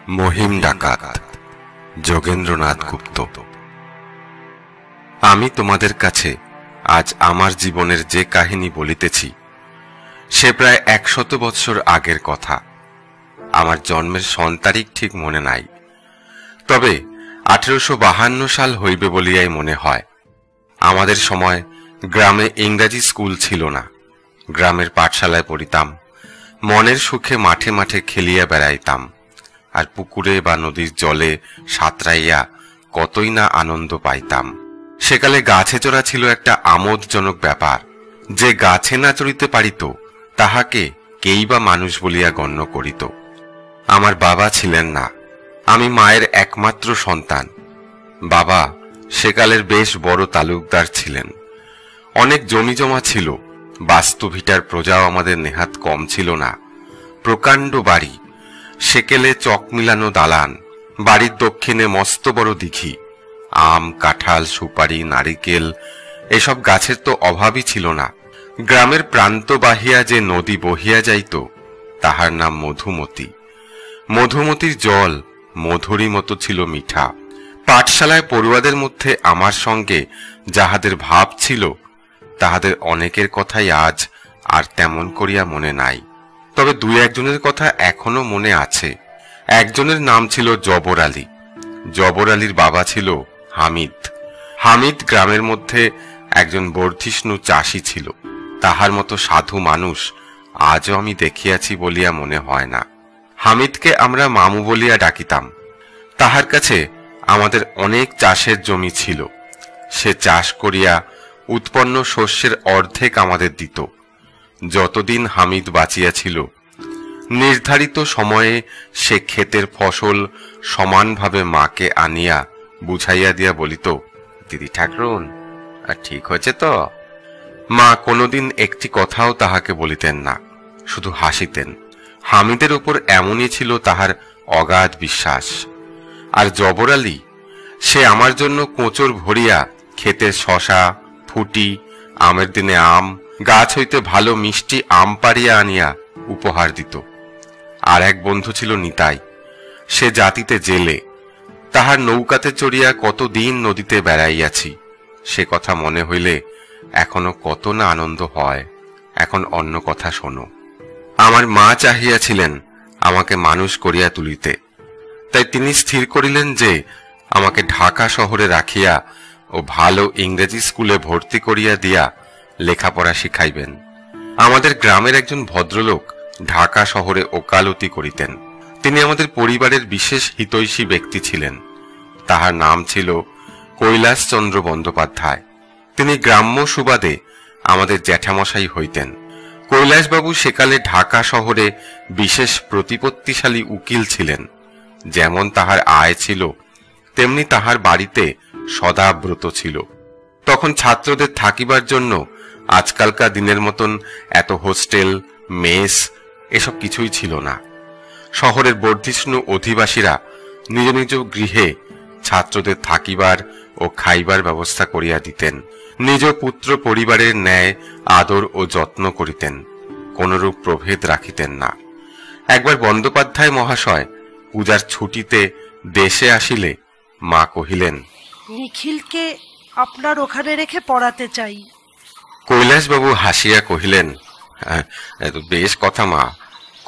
মহিম ডাকাত যোগেন্দ্রনাথ গুপ্ত। আমি তোমাদের কাছে আজ আমার জীবনের যে কাহিনী বলিতেছি সে প্রায় 100 বৎসর আগের কথা। আমার জন্মের সন তারিখ ঠিক মনে নাই, তবে 1852 সাল হইবে বলিয়াই মনে হয়। আমাদের সময় গ্রামে ইংরাজি স্কুল ছিল না। গ্রামের পাঠশালায় পড়িতাম, মনের সুখে মাঠে মাঠে খেলিয়া বেড়াইতাম, আর পুকুরে বা নদীর জলে সাঁতরাইয়া কতই না আনন্দ পাইতাম। সেকালে গাছে চড়া ছিল একটা আমোদজনক ব্যাপার। যে গাছে না চড়িতে পারিত তাহাকে কেই বা মানুষ বলিয়া গণ্য করিত। আমার বাবা ছিলেন না, আমি মায়ের একমাত্র সন্তান। বাবা সেকালের বেশ বড় তালুকদার ছিলেন, অনেক জমি জমা ছিল। বাস্তু ভিটার প্রজাও আমাদের নেহাত কম ছিল না। প্রকাণ্ড বাড়ি, সেকেলে চক মিলানো দালান, বাড়ির দক্ষিণে মস্ত বড় দিঘি। আম, কাঁঠাল, সুপারি, নারিকেল এসব গাছের তো অভাবই ছিল না। গ্রামের প্রান্ত বাহিয়া যে নদী বহিয়া যাইত তাহার নাম মধুমতি। মধুমতির জল মধুরী মতো ছিল মিঠা। পাঠশালায় পড়ুয়াদের মধ্যে আমার সঙ্গে যাহাদের ভাব ছিল তাহাদের অনেকের কথাই আজ আর তেমন করিয়া মনে নাই, তবে দুই একজনের কথা এখনো মনে আছে। একজনের নাম ছিল জবর আলী। জবর আলীর বাবা ছিল হামিদ। হামিদ গ্রামের মধ্যে একজন বর্ধিষ্ণু চাষী ছিল। তাহার মতো সাধু মানুষ আজও আমি দেখিয়াছি বলিয়া মনে হয় না। হামিদকে আমরা মামু বলিয়া ডাকিতাম। তাহার কাছে আমাদের অনেক চাষের জমি ছিল। সে চাষ করিয়া উৎপন্ন শস্যের অর্ধেক আমাদের দিত। যতদিন হামিদ বাঁচিয়া ছিল নির্ধারিত সময়ে সে ক্ষেতের ফসল সমানভাবে মাকে আনিয়া বুঝাইয়া দিয়া বলিত, দিদি ঠাকরুন, আর ঠিক হয়েছে তো? মা কোনোদিন একটি কথাও তাহাকে বলিতেন না, শুধু হাসিতেন। হামিদের উপর এমনই ছিল তাহার অগাধ বিশ্বাস। আর জবর আলী, সে আমার জন্য কোঁচর ভরিয়া ক্ষেতের শশা, ফুটি, আমের দিনে আম, গাছ হইতে ভালো মিষ্টি আম পাড়িয়া আনিয়া উপহার দিত। আর এক বন্ধু ছিল নিতাই, সে জাতিতে জেলে। তাহার নৌকাতে চড়িয়া কতদিন নদীতে বেড়াইয়াছি, সে কথা মনে হইলে এখনো কত না আনন্দ হয়। এখন অন্য কথা শোনো। আমার মা চাহিয়াছিলেন আমাকে মানুষ করিয়া তুলিতে, তাই তিনি স্থির করিলেন যে আমাকে ঢাকা শহরে রাখিয়া ও ভালো ইংরেজি স্কুলে ভর্তি করিয়া দিয়া লেখাপড়া শিখাইবেন। আমাদের গ্রামের একজন ভদ্রলোক ঢাকা শহরে ওকালতি করিতেন। তিনি আমাদের পরিবারের বিশেষ হিতৈষী ব্যক্তি ছিলেন। তাহার নাম ছিল কৈলাসচন্দ্র বন্দ্যোপাধ্যায়। তিনি গ্রাম্য সুবাদে আমাদের জ্যাঠামশাই হইতেন। কৈলাসবাবু সেকালে ঢাকা শহরে বিশেষ প্রতিপত্তিশালী উকিল ছিলেন। যেমন তাহার আয় ছিল তেমনি তাহার বাড়িতে সদাব্রত ছিল। তখন ছাত্রদের থাকিবার জন্য আজকালকার দিনের মতন এত হোস্টেল, মেস এসব কিছুই ছিল না। শহরের বর্ধিষ্ণু অধিবাসীরা নিজ নিজ গৃহে ছাত্রদের থাকিবার ও খাইবার ব্যবস্থা করিয়া দিতেন। নিজ পুত্র পরিবারের ন্যায় আদর ও যত্ন করিতেন, কোনরূপ প্রভেদ রাখিতেন না। একবার বন্দ্যোপাধ্যায় মহাশয় পূজার ছুটিতে দেশে আসিলে মা কহিলেন, নিখিলকে আপনার ওখানে রেখে পড়াতে চাই। কৈলাসবাবু হাসিয়া কহিলেন, বেশ কথা মা,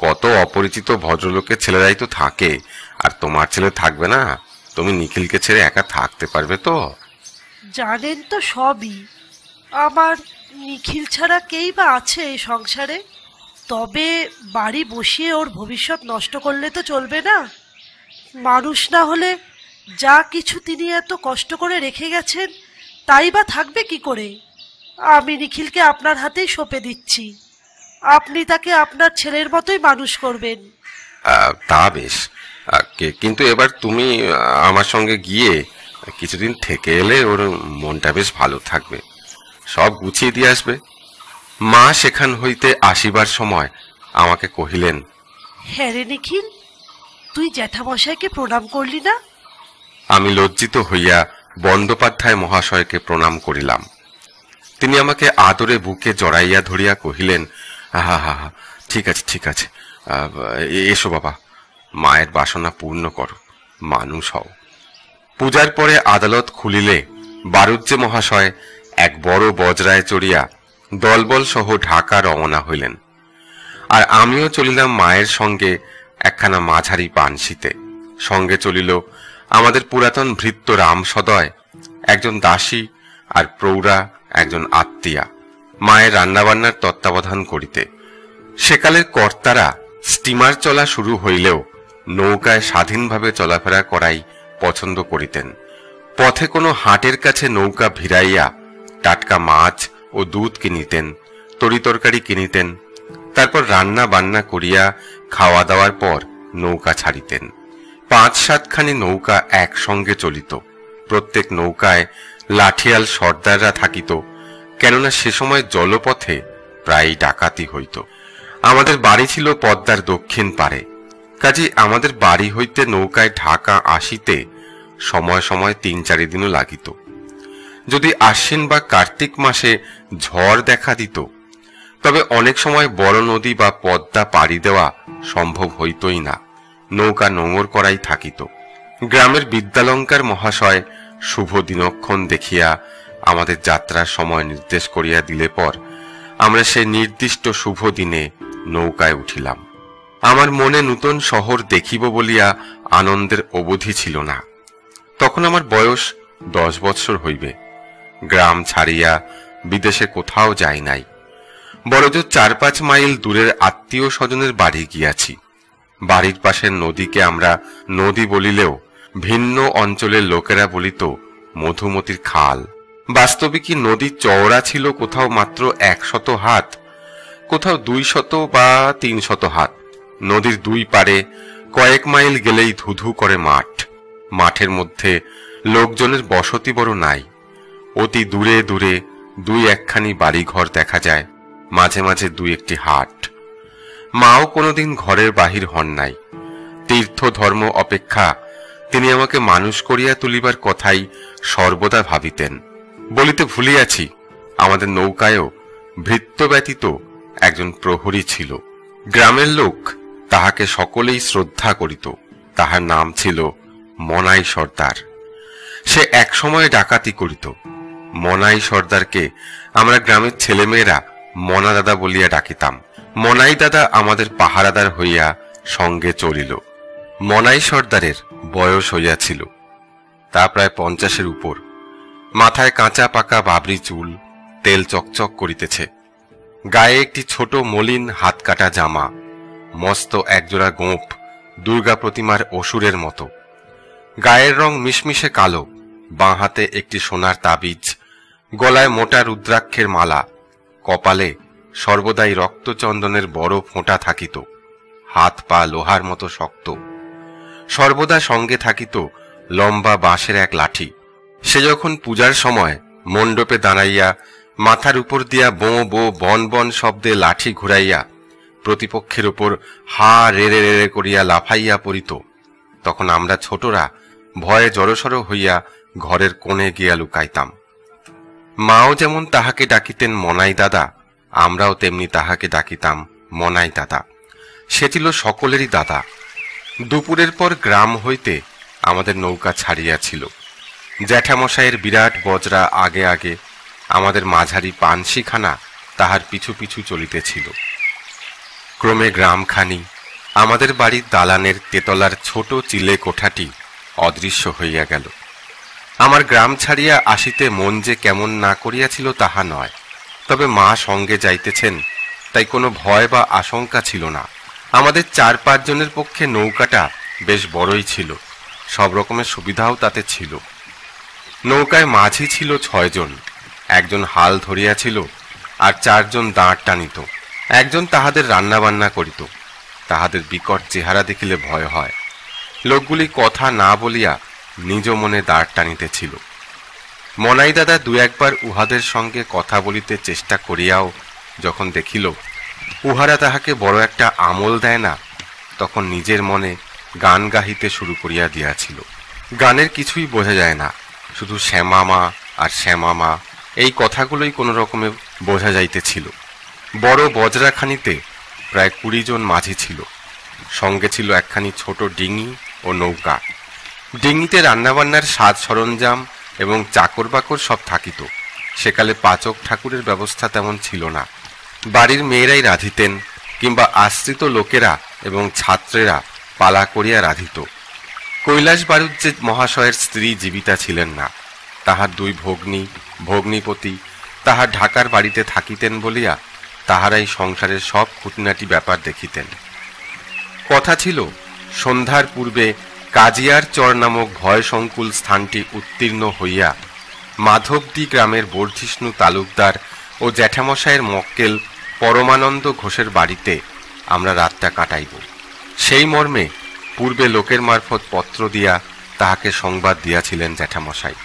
কত অপরিচিত ভদ্রলোকের ছেলেরাই তো থাকে, আর তোমার ছেলে থাকবে না? তুমি নিখিলকে ছেড়ে একা থাকতে পারবে তো? জানেন তো সবই, আমার নিখিল ছাড়া কেই বা আছে এই সংসারে। তবে বাড়ি বসিয়ে ওর ভবিষ্যৎ নষ্ট করলে তো চলবে না। মানুষ না হলে যা কিছু তিনি এত কষ্ট করে রেখে গেছেন তাই বা থাকবে কি করে? আমি নিখিলকে আপনার হাতেই সঁপে দিচ্ছি। আপনি তাকে আপনার ছেলের মতোই মানুষ করবেন। তা বেশ, কিন্তু এবার তুমি আমার সঙ্গে গিয়ে কিছুদিন থেকে এলে ওর মনটা বেশ ভালো থাকবে, সব গুছিয়ে দিয়ে আসবে। মা সেখান হইতে আসিবার সময় আমাকে কহিলেন, হ্যাঁ রে নিখিল, তুই জ্যাঠামশাইকে প্রণাম করলি না? আমি লজ্জিত হইয়া বন্দ্যোপাধ্যায় মহাশয়কে প্রণাম করিলাম। তিনি আমাকে আদরে বুকে জড়াইয়া ধরিয়া কহিলেন, হা হা হা, ঠিক আছে ঠিক আছে, এসো বাবা, মায়ের বাসনা পূর্ণ করো, মানুষ হও। পূজার পরে আদালত খুলিলে বারুজ্জে মহাশয় এক বড় বজরায় চড়িয়া দলবল সহ ঢাকা রওনা হইলেন। আর আমিও চলিলাম মায়ের সঙ্গে একখানা মাঝারি পানসিতে। সঙ্গে চলিল আমাদের পুরাতন ভৃত্য রাম সদয়, একজন দাসী, আর প্রৌঢ়া একজন আত্মীয়া, মায়ের রান্নাবান্নার তত্ত্বাবধান করিতে। সেকালের কর্তারা স্টিমার চলা শুরু হইলেও নৌকায় স্বাধীনভাবে চলাফেরা করাই পছন্দ করিতেন। পথে কোনো হাটের কাছে নৌকা ভিড়াইয়া টাটকা মাছ ও দুধ কিনিতেন, তরিতরকারি কিনিতেন। তারপর রান্না বান্না করিয়া খাওয়া দাওয়ার পর নৌকা ছাড়িতেন। ৫-৭খানি নৌকা একসঙ্গে চলিত। প্রত্যেক নৌকায় লাঠিয়াল সর্দাররা থাকিত, কেননা সে সময় জলপথে প্রায় ডাকাতি হইত। আমাদের বাড়ি ছিল পদ্মার দক্ষিণ পারে, কাজে আমাদের বাড়ি হইতে নৌকায় ঢাকা আসিতে সময় সময় ৩-৪ দিনও লাগিত। যদি আশ্বিন বা কার্তিক মাসে ঝড় দেখা দিত, তবে অনেক সময় বড় নদী বা পদ্মা পাড়ি দেওয়া সম্ভব হইতই না, নৌকা নোঙর করাই থাকিত। গ্রামের বিদ্যালঙ্কার মহাশয় শুভ দিনক্ষণ দেখিয়া আমাদের যাত্রার সময় নির্দেশ করিয়া দিলে পর আমরা সে নির্দিষ্ট শুভ দিনে নৌকায় উঠিলাম। আমার মনে নূতন শহর দেখিব বলিয়া আনন্দের অবধি ছিল না। তখন আমার বয়স 10 বৎসর হইবে। গ্রাম ছাড়িয়া বিদেশে কোথাও যাই নাই, বড়জোর 4-5 মাইল দূরের আত্মীয় স্বজনের বাড়ি গিয়াছি। বাড়ির পাশের নদীকে আমরা নদী বলিলেও ভিন্ন অঞ্চলের লোকেরা বলিত মধুমতির খাল। বাস্তবিকই নদী চওড়া ছিল কোথাও মাত্র 100 হাত, কোথাও 200 বা 300 হাত। নদীর দুই পারে কয়েক মাইল গেলেই ধুধু করে মাঠ। মাঠের মধ্যে লোকজনের বসতি বড় নাই। অতি দূরে দূরে 2-1খানি বাড়িঘর দেখা যায়, মাঝে মাঝে 2-1টি হাট। মাও কোনোদিন ঘরের বাহির হন নাই। তীর্থ ধর্ম অপেক্ষা তিনি আমাকে মানুষ করিয়া তুলিবার কথাই সর্বদা ভাবিতেন। বলিতে ভুলিয়াছি, আমাদের নৌকায়ও ভৃত্য ব্যতীত একজন প্রহরী ছিল। গ্রামের লোক তাহাকে সকলেই শ্রদ্ধা করিত। তাহার নাম ছিল মনাই সর্দার। সে এক সময় ডাকাতি করিত। মনাই সর্দারকে আমরা গ্রামের ছেলেমেয়েরা মনা দাদা বলিয়া ডাকিতাম। মনাই দাদা আমাদের পাহারাদার হইয়া সঙ্গে চলিল। মনাই সর্দারের বয়স হইয়াছিল, তা প্রায় 50-এর উপর। মাথায় কাঁচা পাকা বাবরি চুল, তেল চকচক করিতেছে। গায়ে একটি ছোট মলিন হাত কাটা জামা, মস্ত একজোড়া গোঁফ দুর্গা প্রতিমার অসুরের মতো। গায়ের রং মিশমিশে কালো, বাঁ হাতে একটি সোনার তাবিজ, গলায় মোটা রুদ্রাক্ষের মালা, কপালে সর্বদাই রক্তচন্দনের বড় ফোঁটা থাকিত। হাত পা লোহার মতো শক্ত। সর্বদা সঙ্গে থাকিত লম্বা বাঁশের এক লাঠি। সে যখন পূজার সময় মণ্ডপে দাঁড়াইয়া মাথার উপর দিয়া বো বো বন বন শব্দে লাঠি ঘুরাইয়া প্রতিপক্ষের উপর হা রেড়ে রেড়ে করিয়া লাফাইয়া পড়িত, তখন আমরা ছোটরা ভয়ে জড়সড় হইয়া ঘরের কোণে গিয়া লুকাইতাম। মাও যেমন তাহাকে ডাকিতেন মনাই দাদা, আমরাও তেমনি তাহাকে ডাকিতাম মনাই দাদা। সে ছিল সকলেরই দাদা। দুপুরের পর গ্রাম হইতে আমাদের নৌকা ছাড়িয়াছিল। জ্যাঠামশাইয়ের বিরাট বজরা আগে আগে, আমাদের মাঝারি পানসিখানা তাহার পিছু পিছু চলিতেছিল। ক্রমে গ্রামখানি, আমাদের বাড়ির দালানের তেতলার ছোট চিলে কোঠাটি অদৃশ্য হইয়া গেল। আমার গ্রাম ছাড়িয়া আসিতে মন যে কেমন না করিয়াছিল তাহা নয়, তবে মা সঙ্গে যাইতেছেন তাই কোনো ভয় বা আশঙ্কা ছিল না। আমাদের 4-5 জনের পক্ষে নৌকাটা বেশ বড়ই ছিল, সব রকমের সুবিধাও তাতে ছিল। নৌকায় মাঝি ছিল 6 জন, একজন হাল ধরিয়াছিল আর 4 জন দাঁড় টানিত। একজন তাহাদের রান্না বান্না করিত। তাহাদের বিকট চেহারা দেখিলে ভয় হয়। লোকগুলি কথা না বলিয়া নিজ মনে দাঁড় টানিতেছিল। মনাই দাদা 2-1বার উহাদের সঙ্গে কথা বলিতে চেষ্টা করিয়াও যখন দেখিল উহারা তাহাকে বড় একটা আমল দেয় না, তখন নিজের মনে গান গাহিতে শুরু করিয়া দিয়াছিল। গানের কিছুই বোঝা যায় না, শুধু শ্যামামা আর শ্যামামা এই কথাগুলোই কোনো রকমে বোঝা যাইতেছিল। বড় বজরাখানিতে প্রায় 20 জন মাঝি ছিল। সঙ্গে ছিল একখানি ছোট ডিঙি ও নৌকা। ডিঙিতে রান্নাবান্নার সাজ সরঞ্জাম এবং চাকর বাকর সব থাকিত। সেকালে পাচক ঠাকুরের ব্যবস্থা তেমন ছিল না। বাড়ির মেয়েরাই রাঁধিতেন, কিংবা আশ্রিত লোকেরা এবং ছাত্রেরা পালা করিয়া রাঁধিত। কৈলাস বাড়ুজ্যে মহাশয়ের স্ত্রী জীবিতা ছিলেন না। তাহার দুই ভগ্নী ভগ্নীপতি তাহার ঢাকার বাড়িতে থাকিতেন বলিয়া তাহারাই সংসারের সব খুঁটিনাটি ব্যাপার দেখিতেন। কথা ছিল, সন্ধ্যার পূর্বে কাজিয়ার চর নামক ভয়সংকুল স্থানটি উত্তীর্ণ হইয়া মাধবদী গ্রামের বর্ধিষ্ণু তালুকদার ও জ্যাঠামশায়ের মক্কেল পরমানন্দ ঘোষের বাড়িতে আমরা রাতটা কাটাইব। সেই মর্মে পূর্বে লোকের মারফত পত্র দিয়া তাহাকে সংবাদ দিয়াছিলেন জ্যাঠামশাই।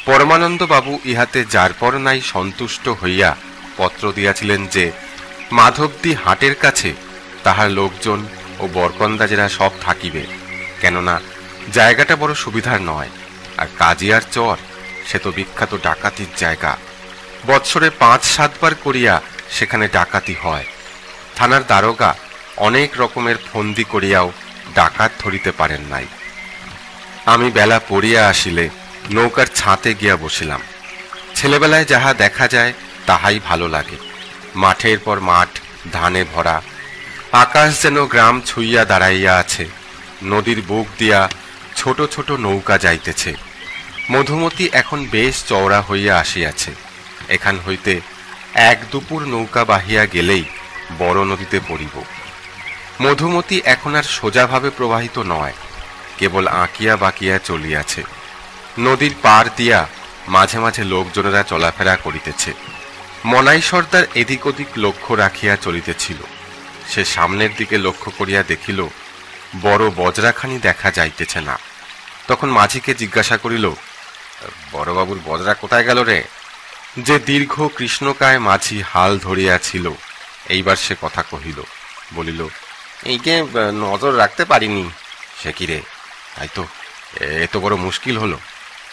পরমানন্দ বাবু ইহাতে যারপর নাই সন্তুষ্ট হইয়া পত্র দিয়াছিলেন যে মাধবদী হাটের কাছে তাহার লোকজন ও বরকন্দাজেরা সব থাকিবে, কেননা জায়গাটা বড় সুবিধার নয়, আর কাজিয়ার চর সে তো বিখ্যাত ডাকাতির জায়গা। বৎসরে ৫-৭ বার করিয়া সেখানে ডাকাতি হয়। থানার দারোগা অনেক রকমের ফন্দি করিয়াও ডাকাত ধরিতে পারেন নাই। আমি বেলা পড়িয়া আসিলে নৌকার ছাতে গিয়া বসিলাম। ছেলেবেলায় যাহা দেখা যায় তাহাই ভালো লাগে। মাঠের পর মাঠ ধানে ভরা, আকাশ যেন গ্রাম ছুঁইয়া দাঁড়াইয়া আছে। নদীর বুক দিয়া ছোট ছোট নৌকা যাইতেছে। মধুমতি এখন বেশ চওড়া হইয়া আসিয়াছে। এখান হইতে এক দুপুর নৌকা বাহিয়া গেলেই বড় নদীতে পড়িব। মধুমতি এখন আর সোজাভাবে প্রবাহিত নয়, কেবল আঁকিয়া বাঁকিয়া চলিয়াছে। নদীর পার দিয়া মাঝে মাঝে লোকজনেরা চলাফেরা করিতেছে। মনাই সর্দার এদিক ওদিক লক্ষ্য রাখিয়া চলিতেছিল। সে সামনের দিকে লক্ষ্য করিয়া দেখিল বড় বজরাখানি দেখা যাইতেছে না। তখন মাঝিকে জিজ্ঞাসা করিল, বড়বাবুর বজরা কোথায় গেল রে? যে দীর্ঘ কৃষ্ণকায় মাঝি হাল ধরিয়াছিল এইবার সে কথা কহিল, বলিল, এইকে নজর রাখতে পারিনি। সে কি রে? তাই তো, এত বড় মুশকিল হলো।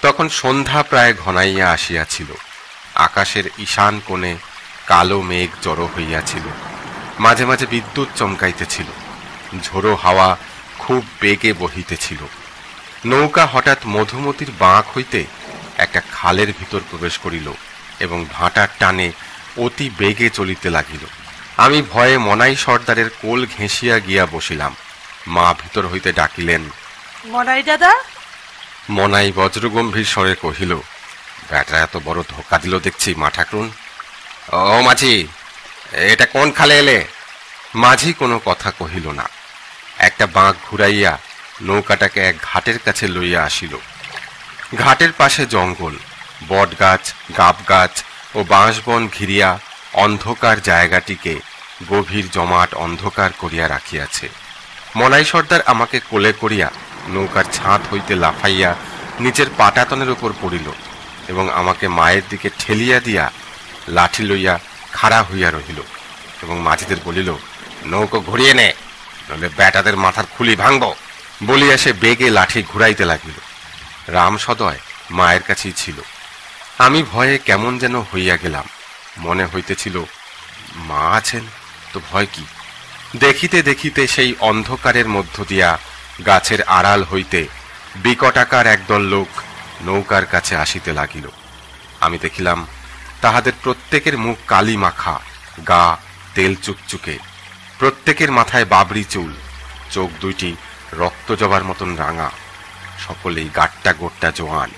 তখন সন্ধ্যা প্রায় ঘনাইয়া আসিয়াছিল। আকাশের ঈশান কোণে কালো মেঘ জড়ো হইয়াছিল। মাঝে মাঝে বিদ্যুৎ চমকাইতেছিল। ঝোড়ো হাওয়া খুব বেগে বহিতেছিল। নৌকা হঠাৎ মধুমতির বাঁক হইতে একটা খালের ভিতর প্রবেশ করিল এবং ভাটার টানে অতি বেগে চলিতে লাগিল। আমি ভয়ে মনাই সর্দারের কোল ঘেঁষিয়া গিয়া বসিলাম। মা ভিতর হইতে ডাকিলেন, মনাই দাদা। মনাই বজ্রগম্ভীর স্বরে কহিল, ব্যাটা এত বড় ধোকা দিল দেখছি মা ঠাকরুন। ও মাঝি, এটা কোন খালে এলে? মাঝি কোনো কথা কহিল না। একটা বাঁক ঘুরাইয়া নৌকাটাকে এক ঘাটের কাছে লইয়া আসিল। ঘাটের পাশে জঙ্গল, বট গাছ, গাব গাছ ও বাঁশবন ঘিরিয়া অন্ধকার জায়গাটিকে গভীর জমাট অন্ধকার করিয়া রাখিয়াছে। মনাই সর্দার আমাকে কোলে করিয়া নৌকার ছাদ হইতে লাফাইয়া নিচের পাটাতনের উপর পড়িল এবং আমাকে মায়ের দিকে ঠেলিয়া দিয়া লাঠি লইয়া খাড়া হইয়া রহিল এবং মাঝিদের বলিল, নৌকো ঘুরিয়ে নে, নইলে ব্যাটাদের মাথার খুলি ভাঙব। বলিয়া সে বেগে লাঠি ঘুরাইতে লাগিল। রাম সদয় মায়ের কাছেই ছিল। আমি ভয়ে কেমন যেন হইয়া গেলাম। মনে হইতেছিল, মা আছেন তো ভয় কি। দেখিতে দেখিতে সেই অন্ধকারের মধ্য দিয়া গাছের আড়াল হইতে বিকটাকার একদল লোক নৌকার কাছে আসিতে লাগিল। আমি দেখিলাম তাহাদের প্রত্যেকের মুখ কালি মাখা, গা তেল চুকচুকে, প্রত্যেকের মাথায় বাবরি চুল, চোখ দুইটি রক্ত জবার মতন রাঙা, সকলেই গাট্টা গোট্টা জোয়ান।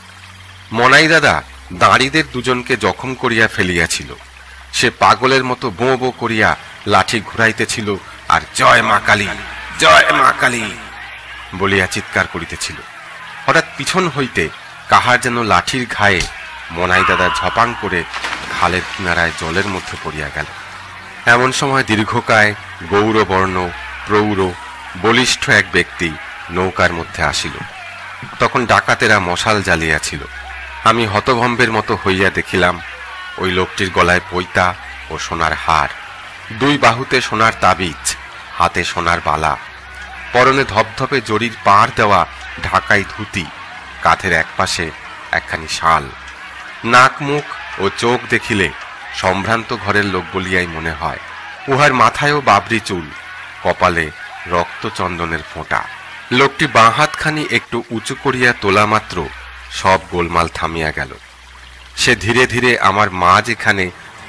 মনাই দাদা দাঁড়িদের দুজনকে জখম করিয়া ফেলিয়াছিল। সে পাগলের মতো বোঁ বোঁ করিয়া লাঠি ঘুরাইতেছিল আর জয় মা কালী, জয় মা কালী বলিয়া চিৎকার করিতেছিল। হঠাৎ পিছন হইতে কাহার যেন লাঠির ঘায়ে মনাই দাদা ঝপাং করে খালের কিনারায় জলের মধ্যে পড়িয়া গেল। এমন সময় দীর্ঘকায় গৌরবর্ণ প্রৌঢ় বলিষ্ঠ এক ব্যক্তি নৌকার মধ্যে আসিল। তখন ডাকাতেরা মশাল জ্বালিয়াছিল। আমি হতভম্বের মতো হইয়া দেখিলাম ওই লোকটির গলায় পৈতা ও সোনার হার, দুই বাহুতে সোনার তাবিজ, হাতে সোনার বালা, পরনে ধপধপে জরির পাড় দেওয়া ঢাকাই ধুতি, কাঁধের এক পাশে একখানি শাল। নাক মুখ ও চোখ দেখিলে সম্ভ্রান্ত ঘরের লোক বলিয়াই মনে হয়। উহার মাথায়ও বাবরি চুল, কপালে রক্ত চন্দনের ফোঁটা। লোকটি বাঁ হাতখানি একটু উঁচু করিয়া তোলা মাত্র সব গোলমাল থামিয়া গেল। সে ধীরে ধীরে আমার মা যেখানে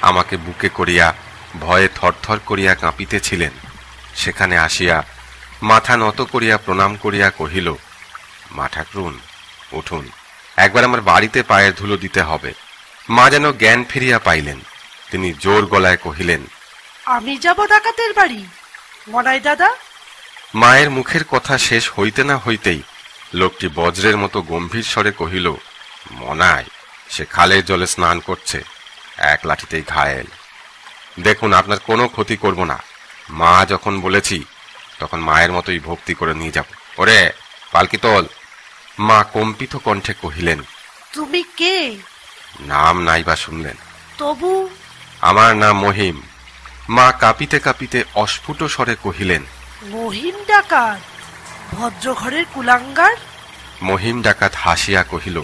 আমাকে বুকে করিয়া ভয়ে থরথর করিয়া কাঁপিতেছিলেন, সেখানে আসিয়া মাথা নত করিয়া প্রণাম করিয়া কহিল, মা ঠাকরুন, উঠুন, একবার আমার বাড়িতে পায়ের ধুলো দিতে হবে। মা যেন জ্ঞান ফিরিয়া পাইলেন। তিনি জোর গলায় কহিলেন, আমি যাব ডাকাতের বাড়ি, মনাই দাদা? মায়ের মুখের কথা শেষ হইতে না হইতেই লোকটি বজ্রের মতো গম্ভীর স্বরে কহিল, মনাই, সে খালের জলে স্নান করছে, এক লাঠিতেই ঘায়েল। দেখুন, আপনার কোনো ক্ষতি করব না। মা যখন বলেছি তখন মায়ের মতোই ভক্তি করে নিয়ে যাব। ওরে পালকি তোল। মা কম্পিত কণ্ঠে কহিলেন, তুমি কে? নাম নাই বা শুনলেন? তবু আমার নাম মহিম। মা কাঁপিতে কাঁপিতে অস্ফুট স্বরে কহিলেন, মহিম ডাকাত? ভদ্রঘরের কুলাঙ্গার? মহিম ডাকাত হাসিয়া কহিল,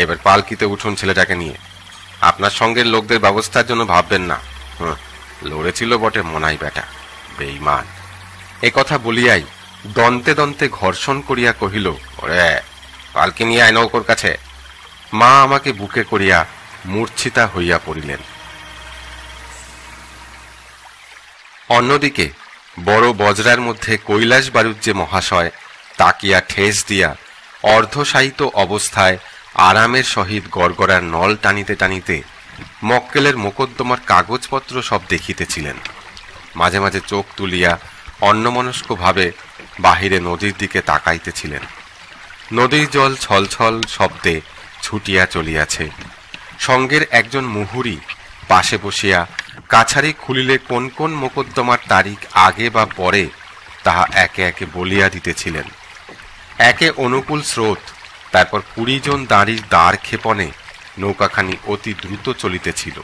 এবার পালকিতে উঠুন ছেলেটাকে নিয়ে। আপনার সঙ্গের লোকদের ব্যবস্থার জন্য ভাববেন না। লড়েছিল বটে মনাই বেটা, বেঈমান। এ কথা বলিয়াই দন্তে দন্তে ঘর্ষণ করিয়া কহিল, ওরে পালকি নিয়ে আয় নৌকোর কাছে। মা আমাকে বুকে করিয়া মূর্ছিতা হইয়া পড়িলেন। অন্যদিকে বড় বজরার মধ্যে কৈলাস বারুজ্জে মহাশয় তাকিয়া ঠেস দিয়া অর্ধশায়িত অবস্থায় আরামের সহিত গড়গড়ার নল টানিতে টানিতে মক্কেলের মোকদ্দমার কাগজপত্র সব দেখিতেছিলেন। মাঝে মাঝে চোখ তুলিয়া অন্যমনস্কভাবে বাহিরে নদীর দিকে তাকাইতেছিলেন। নদীর জল ছলছল শব্দে ছুটিয়া চলিয়াছে। সঙ্গের একজন মুহুরী পাশে বসিয়া কাছারি খুলিলে কোন কোন মোকদ্দমার তারিখ আগে বা পরে তাহা একে একে বলিয়া দিতেছিলেন। একে অনুকূল স্রোত, তারপর 20 জন দাঁড়ির দ্বার ক্ষেপণে নৌকাখানি অতি দ্রুত চলিতেছিল।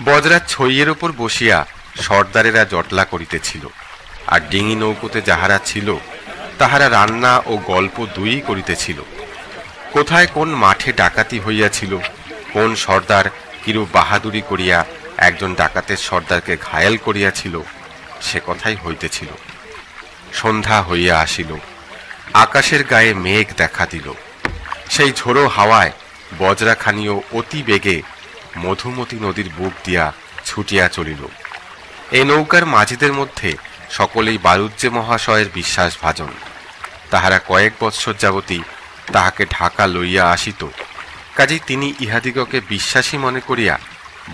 বজরার ছইয়ের ওপর বসিয়া সর্দারেরা জটলা করিতেছিল, আর ডিঙি নৌকোতে যাহারা ছিল তাহারা রান্না ও গল্প দুইই করিতেছিল। কোথায় কোন মাঠে ডাকাতি হইয়াছিল, কোন সর্দার কিরূপ বাহাদুরি করিয়া একজন ডাকাতের সর্দারকে ঘায়েল করিয়াছিল, সে কথাই হইতেছিল। সন্ধ্যা হইয়া আসিল, আকাশের গায়ে মেঘ দেখা দিল। সেই ঝোড়ো হাওয়ায় বজরাখানিও অতি বেগে মধুমতি নদীর বুক দিয়া ছুটিয়া চলিল। এই নৌকার মাঝিদের মধ্যে সকলেই বারুজ্জে মহাশয়ের বিশ্বাসভাজন। তাহারা কয়েক বৎসর যাবতী তাহাকে ঢাকা লইয়া আসিত, কাজেই তিনি ইহাদিগকে বিশ্বাসী মনে করিয়া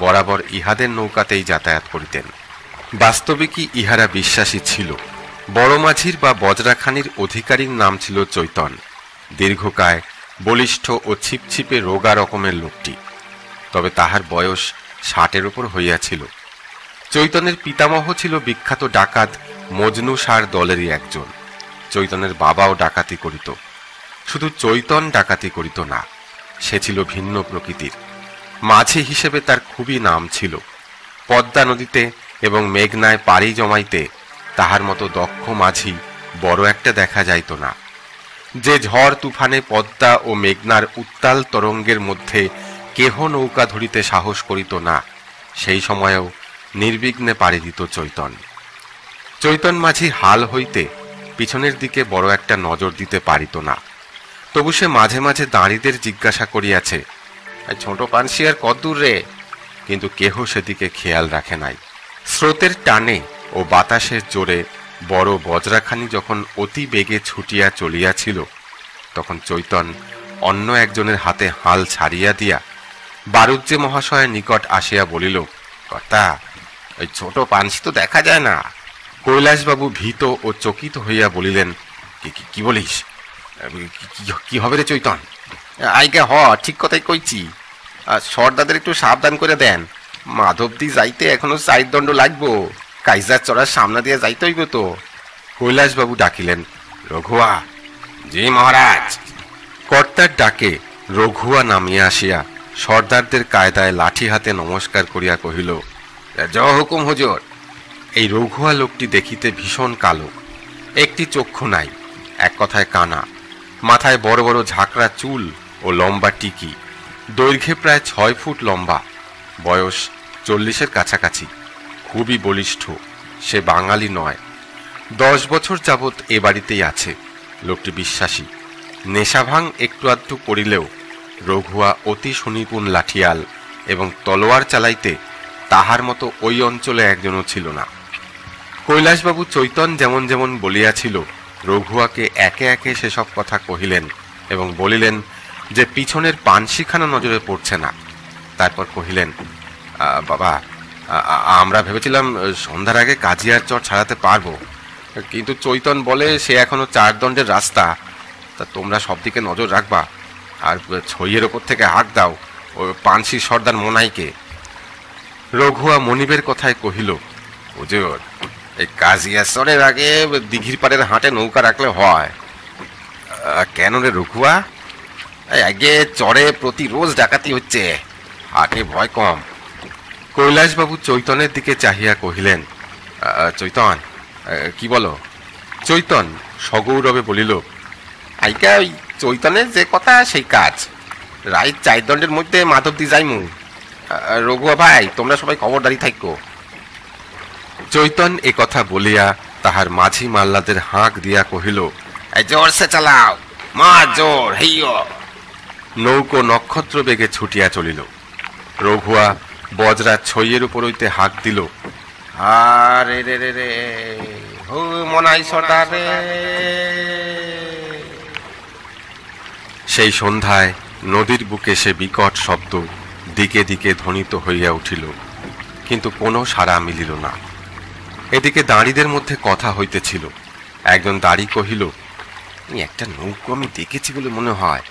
বরাবর ইহাদের নৌকাতেই যাতায়াত করিতেন। বাস্তবিকই ইহারা বিশ্বাসী ছিল। বড় মাঝির বা বজরাখানির অধিকারীর নাম ছিল চৈতন। দীর্ঘকায়, বলিষ্ঠ ও ছিপছিপে রোগা রকমের লোকটি, তবে তাহার বয়স 60-এর উপর হইয়াছিল। চৈতনের পিতামহ ছিল বিখ্যাত ডাকাত মজনু ষাঁড় দলেরই একজন। চৈতনের বাবাও ডাকাতি করিত। শুধু চৈতন ডাকাতি করিত না, সে ছিল ভিন্ন প্রকৃতির। মাঝি হিসেবে তার খুবই নাম ছিল। পদ্মা নদীতে এবং মেঘনায় পাড়ি জমাইতে তাহার মতো দক্ষ মাঝি বড় একটা দেখা যাইত না। যে ঝড় তুফানে পদ্মা ও মেঘনার উত্তাল তরঙ্গের মধ্যে কেহ নৌকা ধরিতে সাহস করিত না, সেই সময়েও নির্বিঘ্নে পাড়ি দিত চৈতন। চৈতন মাঝি হাল হইতে পিছনের দিকে বড় একটা নজর দিতে পারিত না। তবু সে মাঝে মাঝে দাঁড়িদের জিজ্ঞাসা করিয়াছে, ছোট পানসি আর কদ্দূর রে? কিন্তু কেহ সেদিকে খেয়াল রাখে নাই। স্রোতের টানে ও বাতাসের জোরে বড় বজরাখানি যখন অতি বেগে ছুটিয়া চলিয়াছিল, তখন চৈতন অন্য একজনের হাতে হাল ছাড়িয়া দিয়া বারুজ্জে মহাশয়ের নিকট আসিয়া বলিল, কর্তা, ওই ছোট পানসি তো দেখা যায় না। কৈলাসবাবু ভীত ও চকিত হইয়া বলিলেন, কি বলিস? কি হবে রে চৈতন? আইগে হ, ঠিক কথাই কইছি। সর্দাদের একটু সাবধান করে দেন। মাধবদি যাইতে এখনো 4 দণ্ড লাগবো। কাইজার চড়ার সামনে দিয়ে যাইতে হইব তো। কৈলাসবাবু ডাকিলেন, রঘুয়া। জি মহারাজ। কর্তার ডাকে রঘুয়া নামিয়া আসিয়া সর্দারদের কায়দায় লাঠি হাতে নমস্কার করিয়া কহিল, জয় হুকুম হুজুর। এই রঘুয়া লোকটি দেখিতে ভীষণ কালো, একটি চক্ষু নাই, এক কথায় কানা। মাথায় বড় বড় ঝাঁকড়া চুল ও লম্বা টিকি, দৈর্ঘ্যে প্রায় 6 ফুট লম্বা, বয়স 40-এর কাছাকাছি, খুবই বলিষ্ঠ, সে বাঙালি নয়, 10 বছর যাবৎ এ বাড়িতেই আছে। লোকটি বিশ্বাসী। নেশাভাং একটু আধটু করিলেও রঘুয়া অতি সুনিপুণ লাঠিয়াল এবং তলোয়ার চালাইতে তাহার মতো ওই অঞ্চলে একজনও ছিল না। কৈলাসবাবু চৈতন যেমন যেমন বলিয়াছিল, রঘুয়াকে একে একে সেসব কথা কহিলেন এবং বলিলেন যে পিছনের পানশিখানা নজরে পড়ছে না। তারপর কহিলেন, বাবা, আমরা ভেবেছিলাম সন্ধ্যার আগে কাজিয়ার চর ছাড়াতে পারবো, কিন্তু চৈতন বলে সে এখনো 4 দণ্ডের রাস্তা। তা তোমরা সব দিকে নজর রাখবা, আর ছইয়ের ওপর থেকে হাঁক দাও ওই পানশির সর্দার মোনাইকে। রঘুয়া মনিবের কথায় কহিল, হুজুর, এই কাজিয়াচরের আগে দিঘির পাড়ের হাটে নৌকা রাখলে হয়। কেন রে রঘুয়া? আগে চরে প্রতি রোজ ডাকাতি হচ্ছে, হাটে ভয় কম। কৈলাসবাবু চৈতনের দিকে চাহিয়া কহিলেন, চৈতন, কি বলো? চৈতন সগৌরবে বলিল, আইকা ওই চৈতনের যে কথা সেই কাজ। রায় 4 দণ্ডের মধ্যে মাধব দি যাইমু। রঘুয়া ভাই, তোমরা সবাই খবরদারি থাকো। চৈতন এ কথা বলিয়া তাহার মাঝি মাল্লাদের হাঁক দিয়া কহিল, জোর সে চালাও, মা জোর হেইও। নৌকো নক্ষত্র বেগে ছুটিয়া চলিল। রঘুয়া বজরা ছইয়ের উপর হইতে হাঁক দিল, আরে রে রে রে, হো মনাই সর্দার রে। সেই সন্ধ্যায় নদীর বুকে সে বিকট শব্দ দিকে দিকে ধ্বনিত হইয়া উঠিল, কিন্তু কোনো সাড়া মিলিল না। এদিকে দাঁড়িদের মধ্যে কথা হইতেছিল। একজন দাঁড়ি কহিল, একটা নৌকো আমি দেখেছি বলে মনে হয়,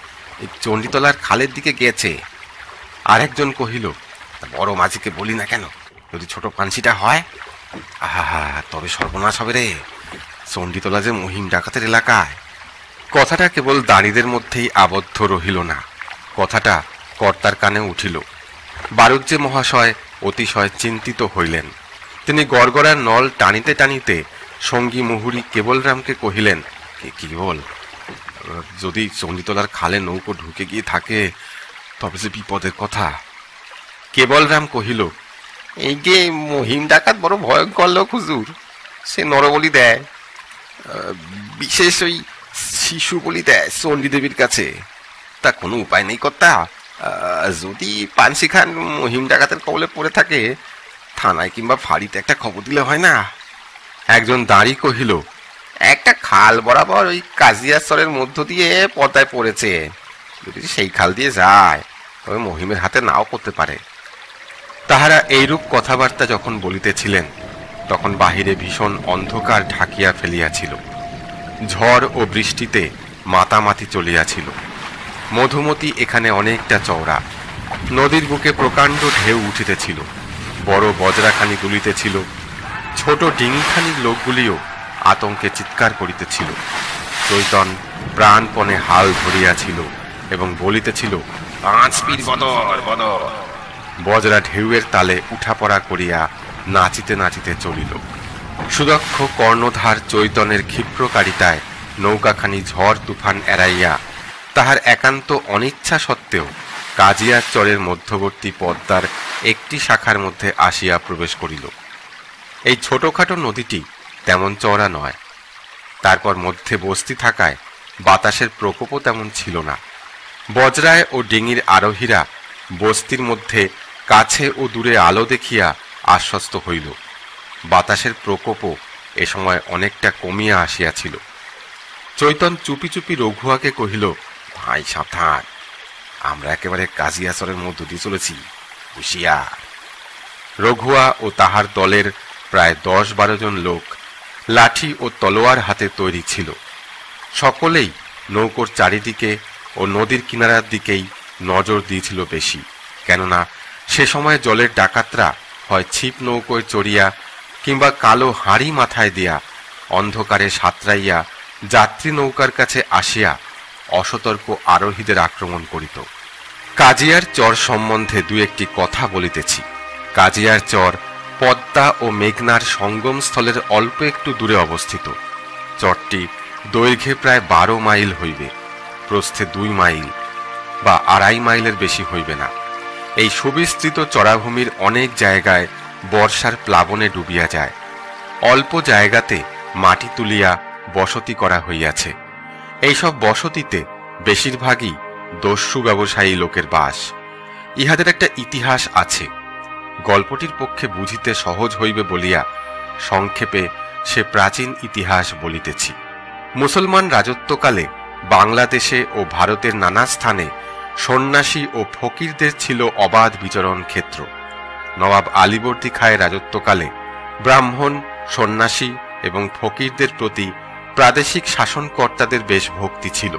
এই চণ্ডীতলার খালের দিকে গেছে। আরেকজন কহিল, বড় মাঝিকে বলি না কেন, যদি ছোট পানসিটা হয়? আহা, তবে সর্বনাশ হবে রে, চণ্ডীতলা যে মহিম ডাকাতের এলাকায়। কথাটা কেবল দাঁড়িদের মধ্যেই আবদ্ধ রহিল না, কথাটা কর্তার কানে উঠিল। বারুজ্জে মহাশয় অতিশয় চিন্তিত হইলেন। তিনি গড়গড়ার নল টানিতে টানিতে সঙ্গী মুহুরী কেবলরামকে কহিলেন, কেবল, যদি চণ্ডীতলার খালে নৌকো ঢুকে গিয়ে থাকে তবে যে বিপদের কথা। কেবলরাম কহিল, এই যে মহিম ডাকাত বড় ভয়ঙ্কর লোক হুজুর, সে নরবলি দেয়, বিশেষ ওই শিশু বলি দেয় চণ্ডী দেবীর কাছে। তা কোনো উপায় নেই কর্তা, যদি পানসি খান মহিম ডাকাতের কবলে পড়ে থাকে, থানায় কিংবা ফাঁড়িতে একটা খবর দিলে হয় না? একজন দাঁড়ি কহিল, একটা খাল বরাবর ওই কাজিয়াচরের মধ্য দিয়ে পর্দায় পড়েছে, যদি সেই খাল দিয়ে যায় তবে মহিমের হাতে নাও করতে পারে। তাহারা এইরূপ কথাবার্তা যখন বলিতেছিলেন, তখন বাহিরে ভীষণ অন্ধকার ঢাকিয়া ফেলিয়াছিল। ঝড় ও বৃষ্টিতে মাতামাতি চলিয়াছিল। মধুমতি এখানে অনেকটা চওড়া। নদীর বুকে প্রকাণ্ড ঢেউ উঠিতেছিল। বড় বজরাখানি দুলিতেছিল। ছোট ডিঙিখানির লোকগুলিও আতঙ্কে চিৎকার করিতেছিল। চৈতন প্রাণপণে হাল ধরিয়াছিল এবং বলিতেছিল, 5 পীর বদর বদর। বজরা ঢেউয়ের তালে উঠাপড়া করিয়া নাচিতে নাচিতে চলিল। সুদক্ষ কর্ণধার চৈতনের ক্ষিপ্রকারিতায় নৌকাখানি ঝড় তুফান এড়াইয়া তাহার একান্ত অনিচ্ছা সত্ত্বেও কাজিয়ার চরের মধ্যবর্তী পদ্মার একটি শাখার মধ্যে আসিয়া প্রবেশ করিল। এই ছোটখাটো নদীটি তেমন চওড়া নয়। তারপর মধ্যে বস্তি থাকায় বাতাসের প্রকোপও তেমন ছিল না। বজরায় ও ডিঙির আরোহীরা বস্তির মধ্যে কাছে ও দূরে আলো দেখিয়া আশ্বস্ত হইল। বাতাসের প্রকোপও এ সময় অনেকটা কমিয়া আসিয়াছিল। চৈতন চুপি চুপি রঘুয়াকে কহিল, ভাই সাবধান, আমরা একেবারে কাজিয়াচরের মধ্য দিয়ে চলেছি, হুঁশিয়ার। রঘুয়া ও তাহার দলের প্রায় 10-12 জন লোক লাঠি ও তলোয়ার হাতে তৈরি ছিল। সকলেই নৌকোর চারিদিকে ও নদীর কিনারার দিকেই নজর দিয়েছিল বেশি, কেননা সে সময় জলের ডাকাতরা হয় ছিপ নৌকোয় চড়িয়া কিংবা কালো হাঁড়ি মাথায় দিয়া অন্ধকারে সাঁতরাইয়া যাত্রী নৌকার কাছে আসিয়া অসতর্ক আরোহীদের আক্রমণ করিত। কাজিয়ার চর সম্বন্ধে 2-1টি কথা বলিতেছি। কাজিয়ার চর পদ্মা ও মেঘনার সঙ্গম স্থলের অল্প একটু দূরে অবস্থিত। চরটি দৈর্ঘ্যে প্রায় 12 মাইল হইবে, প্রস্থে 2 মাইল বা 2.5 মাইলের বেশি হইবে না। এই সুবিস্তৃত চরাভূমির অনেক জায়গায় বর্ষার প্লাবনে ডুবিয়া যায়। অল্প জায়গাতে মাটি তুলিয়া বসতি করা হইয়াছে। এইসব বসতিতে বেশিরভাগই দস্যু ব্যবসায়ী লোকের বাস। ইহাদের একটা ইতিহাস আছে। গল্পটির পক্ষে বুঝিতে সহজ হইবে বলিয়া সংক্ষেপে সে প্রাচীন ইতিহাস বলিতেছি। মুসলমান রাজত্বকালে বাংলাদেশে ও ভারতের নানা স্থানে সন্ন্যাসী ও ফকিরদের ছিল অবাধ বিচরণ ক্ষেত্র। নবাব আলীবর্দী খাঁয়ের রাজত্বকালে ব্রাহ্মণ, সন্ন্যাসী এবং ফকিরদের প্রতি প্রাদেশিক শাসনকর্তাদের বেশ ভক্তি ছিল।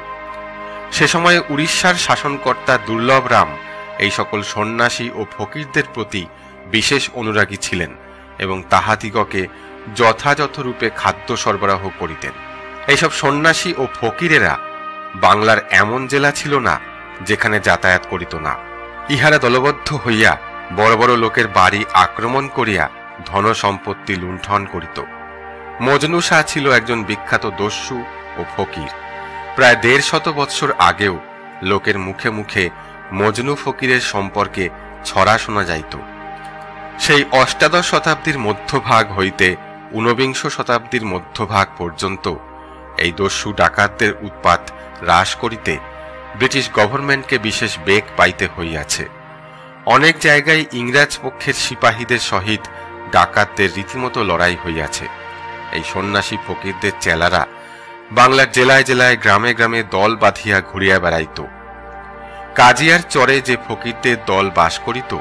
সে সময়ে উড়িষ্যার শাসনকর্তা দুর্লভ রাম এই সকল সন্ন্যাসী ও ফকিরদের প্রতি বিশেষ অনুরাগী ছিলেন এবং তাহাদিগকে যথাযথ রূপে খাদ্য সরবরাহ করিতেন। এইসব সন্ন্যাসী ও ফকিরেরা বাংলার এমন জেলা ছিল না যেখানে যাতায়াত করিত না। ইহারা দলবদ্ধ হইয়া বড় বড় লোকের বাড়ি আক্রমণ করিয়া ধন সম্পত্তি লুণ্ঠন করিত। মজনু শাহ ছিল একজন বিখ্যাত দস্যু ও ফকির। প্রায় 150 বৎসর আগেও লোকের মুখে মুখে মজনু ফকিরের সম্পর্কে ছড়া শোনা যাইত। সেই অষ্টাদশ শতাব্দীর মধ্যভাগ হইতে 19বিংশ শতাব্দীর মধ্যভাগ পর্যন্ত এই দস্যু ডাকাতদের উৎপাত হ্রাস করিতে ব্রিটিশ গভর্নমেন্টকে বিশেষ বেগ পাইতে হইয়াছে। অনেক জায়গায় ইংরাজ পক্ষের সিপাহীদের সহিত ডাকাতদের রীতিমতো লড়াই হইয়াছে। এই সন্ন্যাসী ফকিরদের চেলারা বাংলার জেলায় জেলায় গ্রামে গ্রামে দল বাঁধিয়া ঘুরিয়া বেড়াইত। কাজিয়ার চরে যে ফকিরদের দল বাস করিত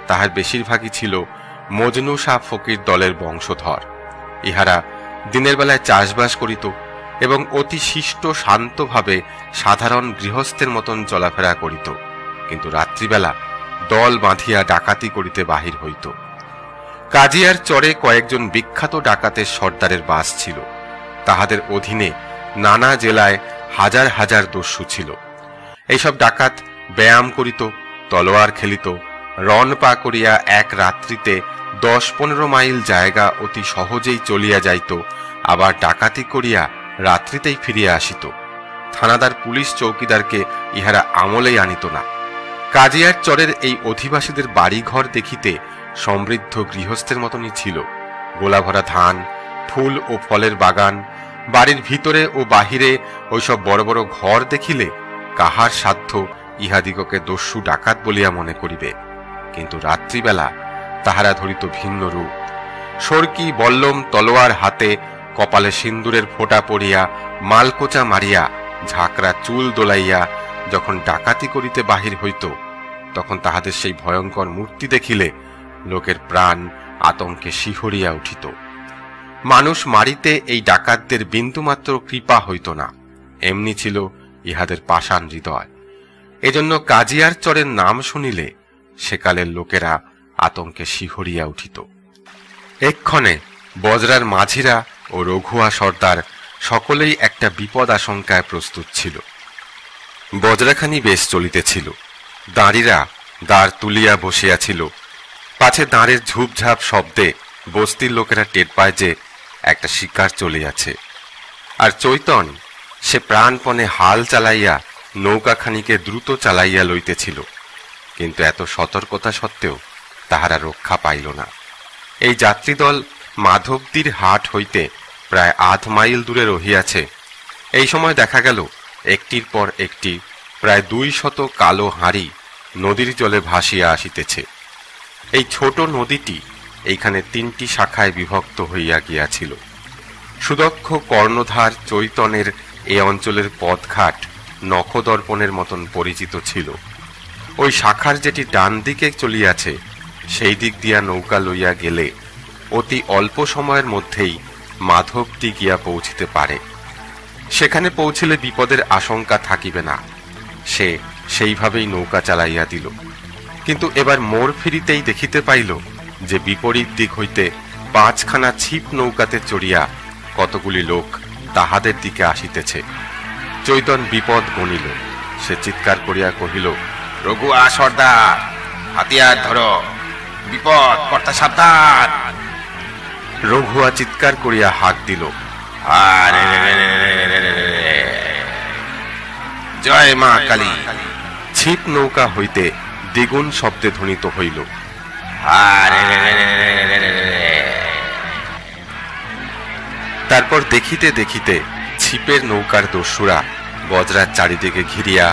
তাহার বেশিরভাগই ছিল মজনু শাহ ফকির দলের বংশধর। ইহারা দিনের বেলায় চাষবাস করিত এবং অতি শিষ্ট শান্তভাবে সাধারণ গৃহস্থের মতন চলাফেরা করিত, কিন্তু রাত্রিবেলা দল বাঁধিয়া ডাকাতি করিতে বাহির হইত। কাজিয়ার চরে কয়েকজন বিখ্যাত ডাকাতের সর্দারের বাস ছিল। তাহাদের অধীনে নানা জেলায় হাজার হাজার দস্যু ছিল। এইসব ডাকাত ব্যায়াম করিত, তলোয়ার খেলিত, রণ পা করিয়া এক রাত্রিতে 10-15 মাইল জায়গা অতি সহজেই চলিয়া যাইত, আবার ডাকাতি করিয়া রাত্রিতেই ফিরিয়া আসিত। থানাদার পুলিশ চৌকিদারকে ইহারা আমলেই আনিত না। কাজিয়ার চরের এই অধিবাসীদের বাড়িঘর দেখিতে সমৃদ্ধ গৃহস্থের মতনই ছিল। গোলাভরা ধান, ফুল ও ফলের বাগান, বাড়ির ভিতরে ও বাহিরে ওইসব বড় বড় ঘর দেখিলে কাহার সাধ্য ইহাদিগকে দস্যু ডাকাত বলিয়া মনে করিবে। কিন্তু রাত্রিবেলা তাহারা ধরিত ভিন্ন রূপ। সরকি, বল্লম, তলোয়ার হাতে, কপালে সিন্দুরের ফোঁটা পড়িয়া, মালকোচা মারিয়া, ঝাঁকড়া চুল দোলাইয়া যখন ডাকাতি করিতে বাহির হইত, তখন তাহাদের সেই ভয়ঙ্কর মূর্তি দেখিলে লোকের প্রাণ আতঙ্কে শিহরিয়া উঠিত। মানুষ মারিতে এই ডাকাতদের বিন্দুমাত্র কৃপা হইত না, এমনি ছিল ইহাদের পাষাণ হৃদয়। এজন্য কাজিয়ার চরের নাম শুনিলে সেকালের লোকেরা আতঙ্কে শিহরিয়া উঠিত। এক্ষণে বজরার মাঝিরা ও রঘুয়া সর্দার সকলেই একটা বিপদ আশঙ্কায় প্রস্তুত ছিল। বজরাখানি বেশ চলিতেছিল। দাঁড়িরা দ্বার তুলিয়া বসিয়াছিল। পাছে দাঁড়ের ঝুপঝাপ শব্দে বস্তির লোকেরা টের পায় যে একটা শিকার চলিয়াছে। আর চৈতন সে প্রাণপণে হাল চালাইয়া নৌকাখানিকে দ্রুত চালাইয়া লইতেছিল, কিন্তু এত সতর্কতা সত্ত্বেও তাহারা রক্ষা পাইল না। এই যাত্রীদল মাধবদীর হাট হইতে প্রায় 8 মাইল দূরে রহিয়াছে। এই সময় দেখা গেল একটির পর একটি প্রায় 200 কালো হাঁড়ি নদীর জলে ভাসিয়া আসিতেছে। এই ছোট নদীটি এইখানে 3টি শাখায় বিভক্ত হইয়া গিয়াছিল। সুদক্ষ কর্ণধার চৈতনের এ অঞ্চলের পথঘাট নখদর্পণের মতন পরিচিত ছিল। ওই শাখার যেটি ডান দিকে চলিয়াছে সেই দিক দিয়া নৌকা লইয়া গেলে অতি অল্প সময়ের মধ্যেই মাধবদী গিয়া পৌঁছিতে পারে। সেখানে পৌঁছিলে বিপদের আশঙ্কা থাকিবে না। সে সেইভাবেই নৌকা চালাইয়া দিল। কিন্তু এবার মোড় ফিরিতেই দেখিতে পাইল যে বিপরীত দিক হইতে 5খানা ছিপ নৌকাতে চড়িয়া কতগুলি লোক তাহাদের দিকে আসিতেছে। চৈতন বিপদ গণিল। সে চিৎকার করিয়া কহিল, রঘুয়া সর্দার, হাতিয়ার ধরো, বিপদ, কর্তা সাবধান। রঘুয়া চিৎকার করিয়া হাঁক দিল, আরে জয় মা কালী। ছিপ নৌকা হইতে দ্বিগুণ শব্দে ধ্বনিত হইল। তারপর দেখিতে দেখিতে ছিপের নৌকার দস্যুরা বজরার চারিদিকে ঘিরিয়া